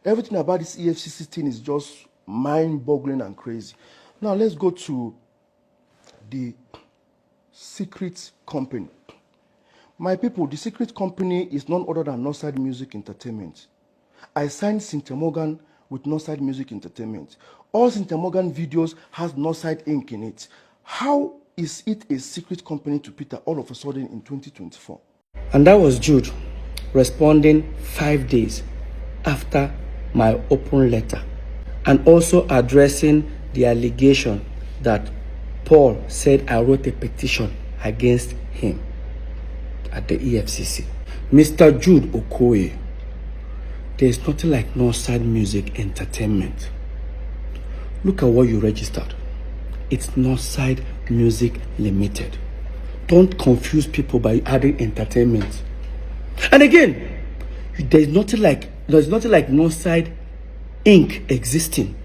Everything about this EFCC thing is just mind-boggling and crazy. Now let's go to the secret company. My people, the secret company is none other than Northside Music Entertainment. I signed Cynthia Morgan with Northside Music Entertainment. All Cynthia Morgan videos has Northside Inc. in it. How is it a secret company to Peter all of a sudden in 2024? And that was Jude responding 5 days after my open letter, and also addressing the allegation that Paul said I wrote a petition against him at the EFCC. Mr. Jude Okoye, there is nothing like Northside Music Entertainment. Look at what you registered. It's Northside Music Limited. Don't confuse people by adding entertainment. And again, there's nothing like Northside Inc. existing.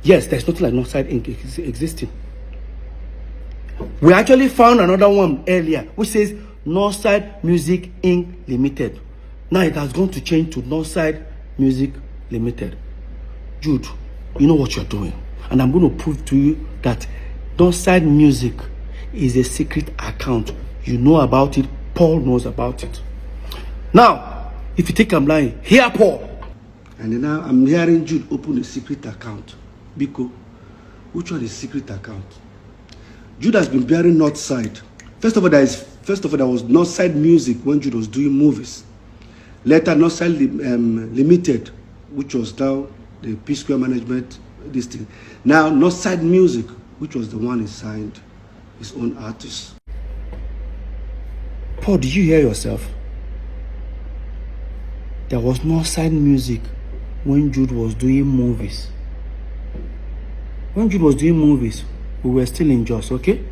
Yes, there's nothing like Northside Inc. existing. We actually found another one earlier which says Northside Music Inc. Limited. Now it has gone to change to Northside Music Limited. Jude, you know what you're doing. And I'm going to prove to you that Northside Music is a secret account. You know about it. Paul knows about it. Now, if you think I'm lying, hear Paul. And now I'm hearing Jude open a secret account. Biko, which one is secret account? Jude has been bearing Northside. First of all, there was Northside Music when Jude was doing movies. Later, Northside Limited, which was now the P Square Management, this thing. Now, Northside Music, which was the one he signed his own artist. Paul, did you hear yourself? There was Northside Music when Jude was doing movies. When Jude was doing movies, we were still in Jos, okay?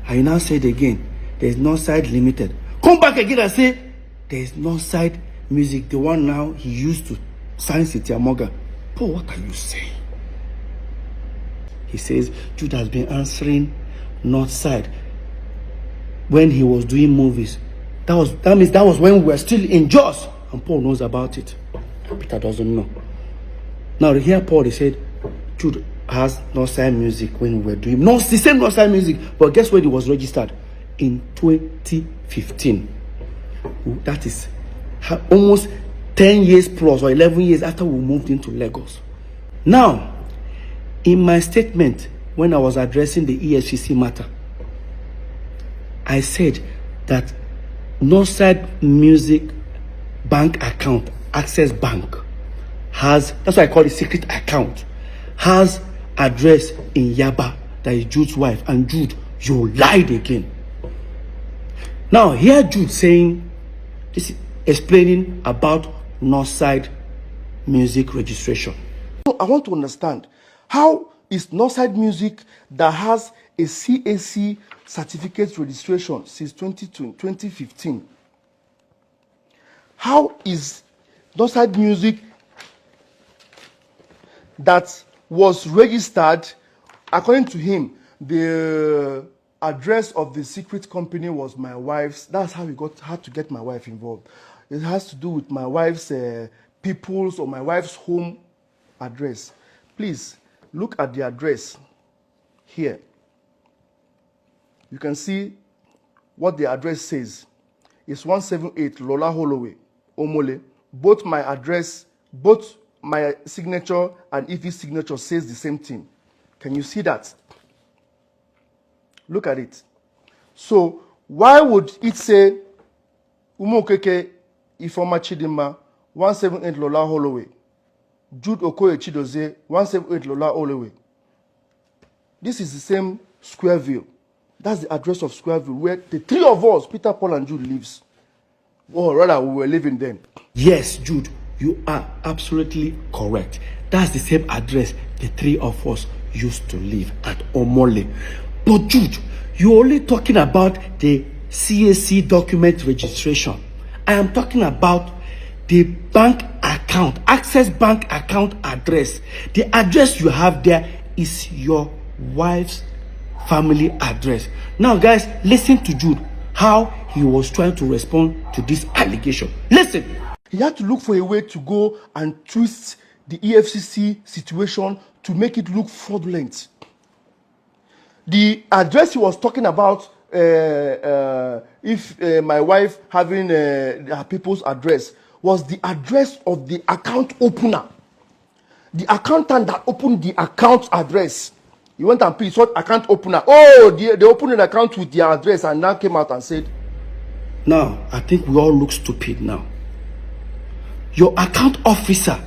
I now said again, there's Northside Limited. Come back again and say, there's Northside Music, the one now he used to sign Cynthia Morgan. Paul, what are you saying? He says Jude has been answering Northside when he was doing movies. That means that was when we were still in Jos, and Paul knows about it. Peter doesn't know. Now here Paul, he said Jude has Northside Music when we were doing the same Northside Music, but guess when it was registered? In 2015. That is almost 10 years plus or 11 years after we moved into Lagos. Now, in my statement when I was addressing the EFCC matter, I said that Northside Music bank account, Access Bank, has, that's why I call it secret account, has address in Yaba, that is Jude's wife. And Jude, you lied again. Now here Jude saying, this is explaining about Northside Music registration. I want to understand, how is Northside Music that has a CAC certificate registration since 2015? How is Northside Music that was registered, according to him, the address of the secret company was my wife's. That's how he had to get my wife involved. It has to do with my wife's people's or my wife's home address. Please look at the address here. You can see what the address says. It's 178 Lola Holloway, Omole. Both my address, both my signature and Ife's signature says the same thing. Can you see that? Look at it. So why would it say Umokeke Ifeoma Chidinma 178 Lola Holloway, Jude Okoye Chidozie 178 Lola Holloway? This is the same Squareville. That's the address of Squareville where the three of us, Peter, Paul, and Jude, lives. Or rather, we were living then. Yes, Jude, you are absolutely correct. That's the same address the three of us used to live at Omole. But Jude, you're only talking about the CAC document registration. I am talking about the bank account, Access Bank account address. The address you have there is your wife's family address. Now, guys, listen to Jude, how he was trying to respond to this allegation. Listen. he had to look for a way to go and twist the EFCC situation to make it look fraudulent. The address he was talking about, if my wife having her people's address, was the address of the account opener. The accountant that opened the account address. He went and paid, sought account opener. Oh, they opened an account with their address and now came out and said, now, I think we all look stupid now. Your account officer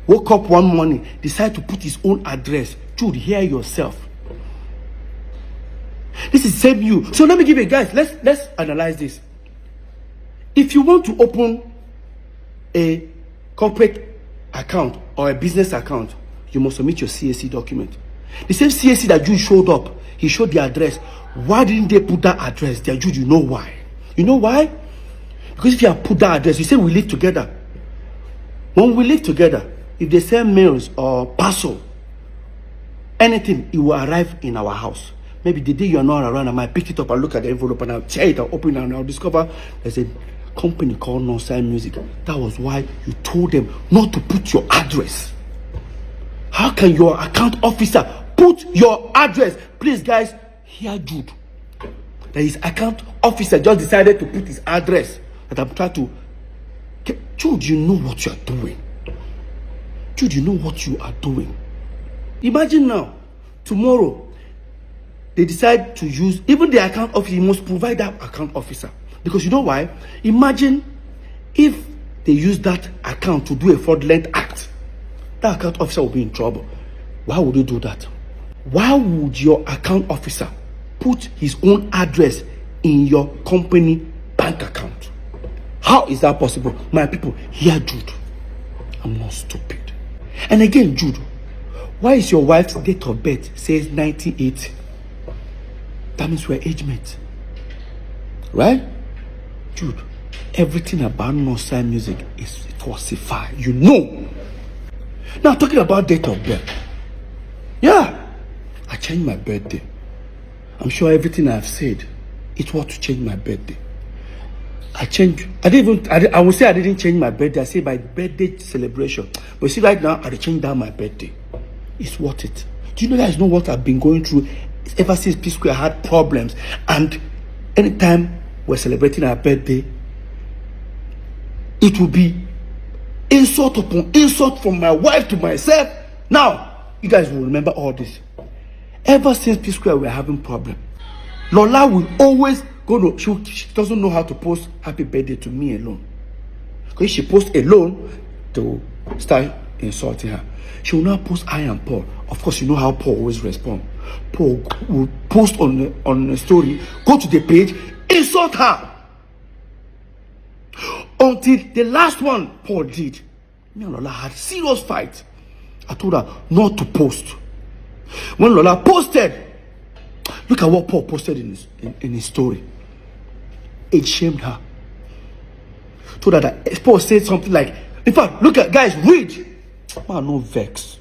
woke up one morning, decided to put his own address. Jude, hear yourself. This is same you. So let me give you guys, let's analyze this. If you want to open a corporate account or a business account, you must submit your CAC document. The same CAC that Jude showed up, he showed the address. Why didn't they put that address there? Jude, you know why? You know why? Because if you have put that address, you say we live together. When we live together, if they send mails or parcel, anything, it will arrive in our house. Maybe the day you are not around, I might pick it up and look at the envelope and I'll tear it, I'll open it and I'll discover there's a company called Northside Music. That was why you told them not to put your address. How can your account officer put your address? Please, guys, hear Jude. That his account officer just decided to put his address. That I'm trying to. Jude, you know what you are doing. Jude, you know what you are doing. Imagine now, tomorrow, they decide to use, even the account officer, you must provide that account officer. Because you know why? Imagine if they use that account to do a fraudulent act. That account officer will be in trouble. Why would you do that? Why would your account officer put his own address in your company bank account? How is that possible? My people, hear Jude. I'm not stupid. And again, Jude, why is your wife's date of birth says 1980? That means we're age mates. Right? Jude, everything about Northside Music is falsified. You know. Now, talking about date of birth. Yeah, I changed my birthday. I'm sure everything I've said, it was to change my birthday. I would say I didn't change my birthday. I say my birthday celebration. But see, right now, I changed down my birthday. It's worth it. Do you guys know what I've been going through ever since P Square had problems? And anytime we're celebrating our birthday, it will be insult upon insult from my wife to myself. Now, you guys will remember all this. Ever since P Square, we're having problem. Lola will always go to, she doesn't know how to post happy birthday to me alone. Because if she posts alone, to start insulting her. She will not post I and Paul. Of course, you know how Paul always responds. Paul will post on a story, go to the page, insult her. Until the last one Paul did. Me and Lola had serious fight. I told her not to post. When Lola posted, look at what Paul posted in his story. It shamed her. Told her that Paul said something like, in fact, look at, guys, read. Man, no vex.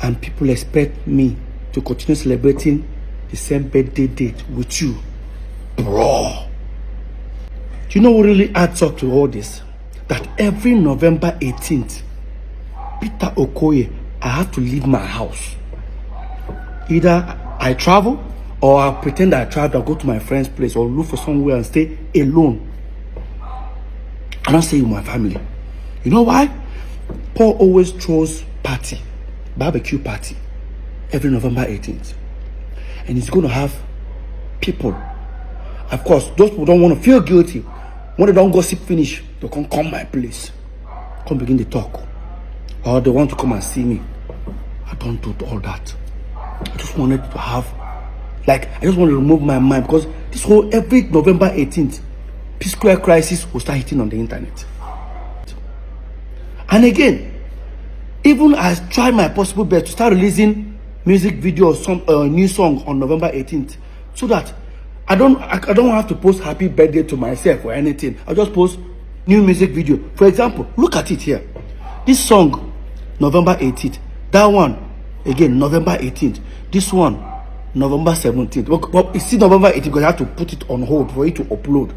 And people expect me to continue celebrating the same birthday date with you. Bro. Do you know what really adds up to all this? That every November 18th, Peter Okoye, I have to leave my house. Either I travel or I pretend I travel, I go to my friend's place or look for somewhere and stay alone. I don't stay with my family. You know why? Paul always throws party. Barbecue party every November 18th, and he's going to have people. Of course, those who don't want to feel guilty, when they don't gossip finish, they can come my place, come begin to talk, or they want to come and see me. I don't do all that. I just wanted to have, I just want to remove my mind, because this whole every November 18th, P Square crisis will start hitting on the internet. And again, Even I tried my possible best to start releasing music video or some new song on November 18th, so that I don't have to post happy birthday to myself or anything. I'll just post new music video. For example, look at it here. This song, November 18th. That one, again, November 18th. This one, November 17th. Well, it's still November 18th because I have to put it on hold for it to upload.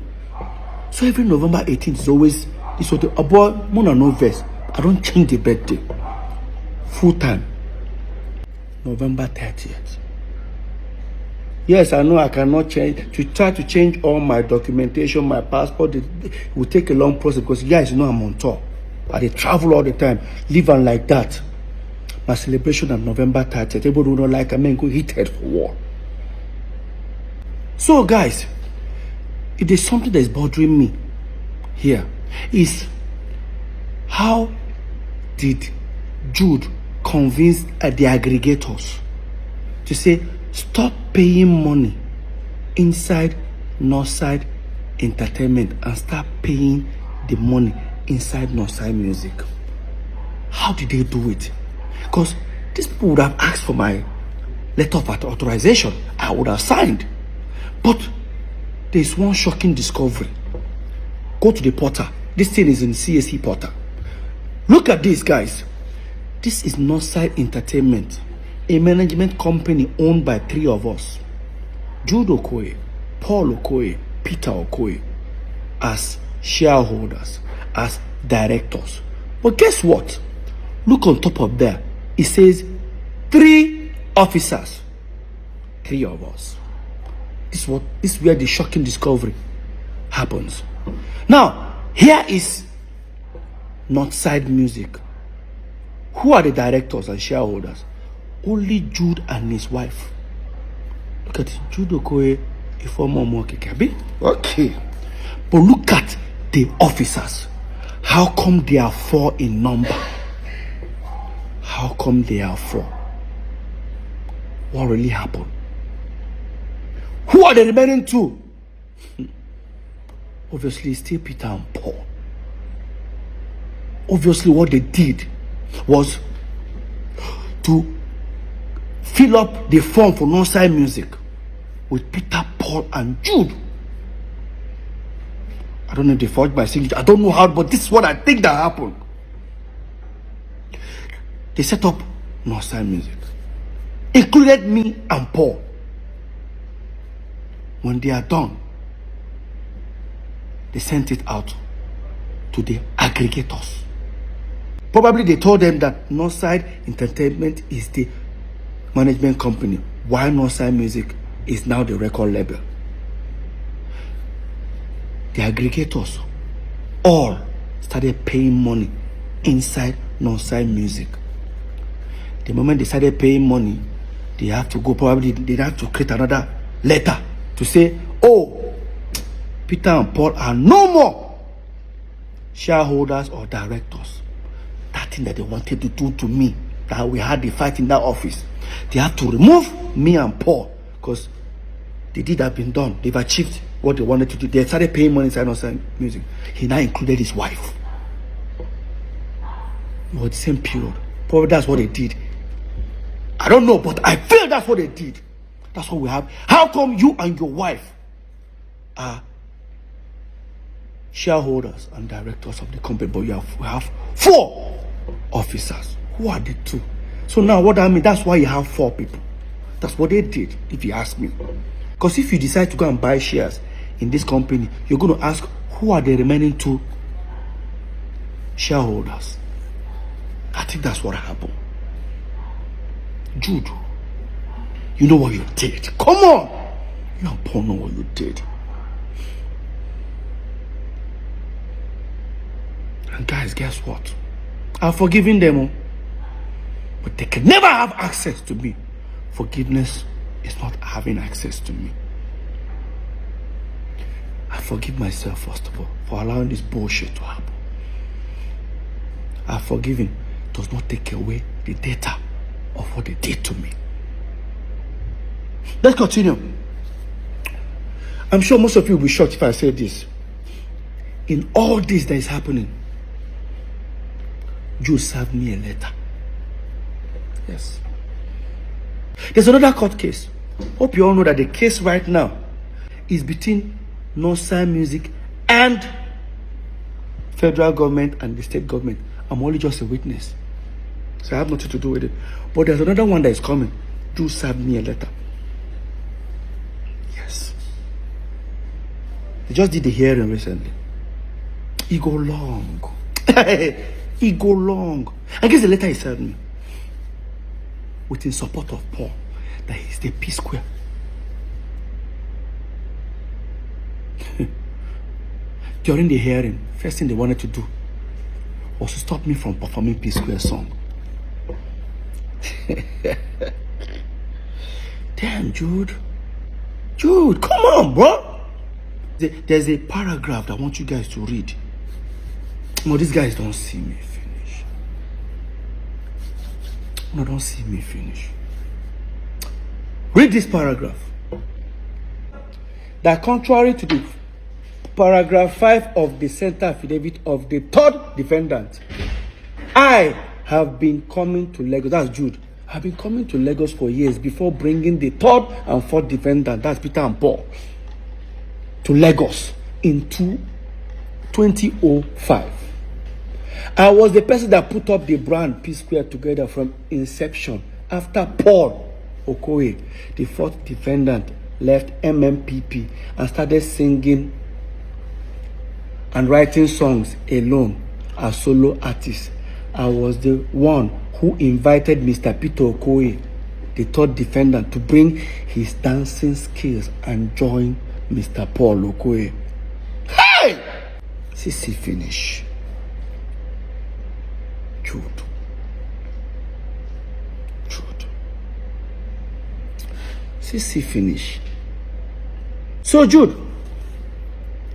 So every November 18th is always this sort of about Mona no verse. I don't change the birthday. Full time. November 30th. Yes, I know I cannot change. To try to change all my documentation, my passport, it will take a long process because you guys know I'm on tour. I travel all the time, live on like that. My celebration on November 30th. Everybody who don't like, I mean, go hit head for war. So, guys, if there's something that is bothering me here, is how did Jude convince the aggregators to say stop paying money inside Northside Entertainment and start paying the money inside Northside Music? How did they do it? Because these people would have asked for my letter of authorization. I would have signed. But there's one shocking discovery. Go to the portal. This thing is in CSE portal. Look at this, guys. This is Northside Entertainment, a management company owned by 3 of us. Jude Okoye, Paul Okoye, Peter Okoye, as shareholders, as directors. But guess what? Look on top of there. It says 3 officers. 3 of us. This is where the shocking discovery happens. Now, here is Northside Music. Who are the directors and shareholders? Only Jude and his wife. Look at it. Jude Okoye, a former Mwakikabi. Okay. But look at the officers. How come they are 4 in number? How come they are 4? What really happened? Who are the remaining 2? Obviously, still Peter and Paul. Obviously, what they did was to fill up the form for Northside Music with Peter, Paul, and Jude. I don't know if they forged my signature. I don't know how, but this is what I think that happened. They set up Northside Music, included me and Paul. When they are done, they sent it out to the aggregators. Probably they told them that Northside Entertainment is the management company, while Northside Music is now the record label. The aggregators all started paying money inside Northside Music. The moment they started paying money, they have to go, probably they have to create another letter to say, oh, Peter and Paul are no more shareholders or directors. That thing that they wanted to do to me, that we had the fight in that office, they have to remove me and Paul because the deed have been done. They've achieved what they wanted to do. They started paying money inside Northside Music. He now included his wife. It was the same period. Probably that's what they did. I don't know, but I feel that's what they did. That's what we have. How come you and your wife are shareholders and directors of the company, but we have 4 officers? Who are the 2? So now what I mean, that's why you have 4 people. That's what they did, if you ask me. Because if you decide to go and buy shares in this company, you're going to ask, who are the remaining 2 shareholders? I think that's what happened. Jude, you know what you did. Come on. You and Paul know what you did. And guys, guess what? I've forgiven them. But they can never have access to me. Forgiveness is not having access to me. I forgive myself, first of all, for allowing this bullshit to happen. I've forgiven does not take away the data of what they did to me. Let's continue. I'm sure most of you will be shocked if I say this. In all this that is happening, Jude served me a letter Yes. There's another court case. Hope you all know that the case right now is between Northside Music and federal government and the state government. I'm only just a witness, so I have nothing to do with it. But there's another one that is coming. Do serve me a letter. Yes. They just did the hearing recently. It go long. It go long. I guess the letter he served me with in support of Paul, that he's the P Square. During the hearing, first thing they wanted to do was to stop me from performing P Square song. Damn, Jude. Jude, come on, bro. There's a paragraph that I want you guys to read. No, these guys don't see me finish. No, don't see me finish. Read this paragraph. That contrary to the paragraph 5 of the center affidavit of the third defendant, I have been coming to Lagos. That's Jude. I've been coming to Lagos for years before bringing the third and fourth defendant, that's Peter and Paul, to Lagos in 2005. I was the person that put up the brand P Square together from inception after Paul Okoye, the fourth defendant, left MMPP and started singing and writing songs alone as solo artist. I was the one who invited Mr. Peter Okoye, the third defendant, to bring his dancing skills and join Mr. Paul Okoye. Hey! CC finish. Jude. CC finish. So Jude,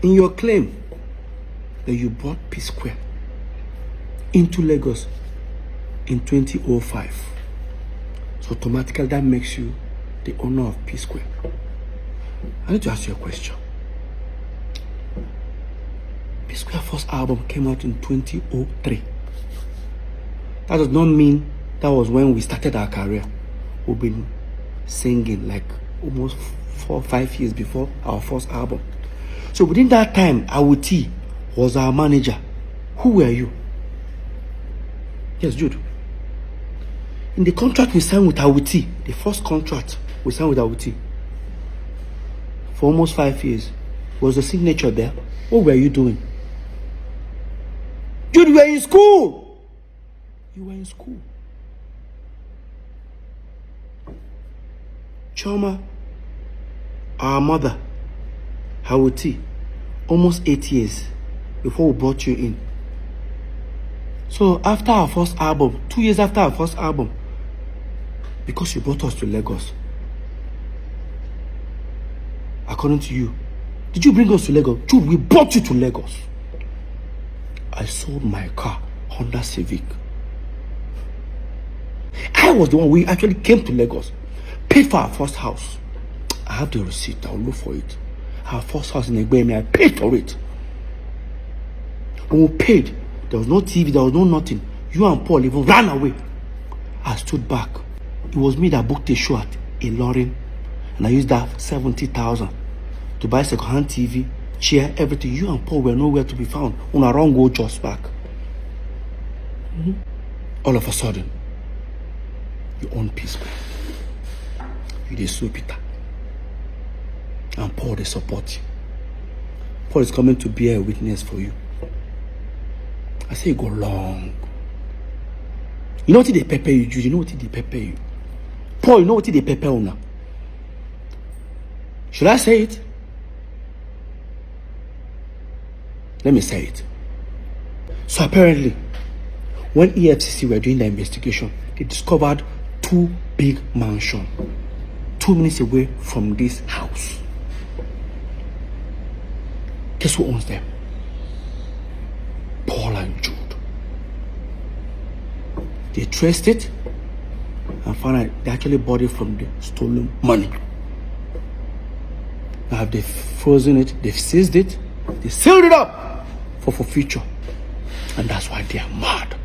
in your claim that you brought P Square into Lagos in 2005, so automatically that makes you the owner of P Square. I need to ask you a question. P Square first album came out in 2003. That does not mean that was when we started our career. We've been singing like almost 4 or 5 years before our first album. So within that time, Awuti was our manager. Who were you? Yes, Jude. In the contract we signed with Awuti, the first contract we signed with Awuti, for almost 5 years, was the signature there. What were you doing? Jude, you were in school. You were in school. Choma, our mother, Awuti, almost 8 years before we brought you in. So after our first album, 2 years after our first album, because you brought us to Lagos, according to you, did you bring us to Lagos? Jude, we brought you to Lagos. I sold my car, Honda Civic. I was the one, we actually came to Lagos, paid for our first house. I have the receipt, I'll look for it. Our first house in Egbemi, I paid for it. When we paid, there was no TV, there was no nothing. You and Paul even ran away. I stood back. It was me that booked a show at Ilorin, and I used that 70,000 to buy second-hand TV, chair, everything. You and Paul were nowhere to be found. On our own go just back. All of a sudden, you own P Square. You dey sue Peter. And Paul, they support you. Paul is coming to be a witness for you. I say you go long. You know what they pepper you, Jude? You know what they pepper you? Paul, you know what they pepper you now? Should I say it? Let me say it. So apparently, when EFCC were doing the investigation, they discovered 2 big mansions 2 minutes away from this house. Guess who owns them? Paul and Jude. They traced it and found out they actually bought it from the stolen money. Now they've frozen it, they've seized it, they sealed it up for future. And that's why they are mad.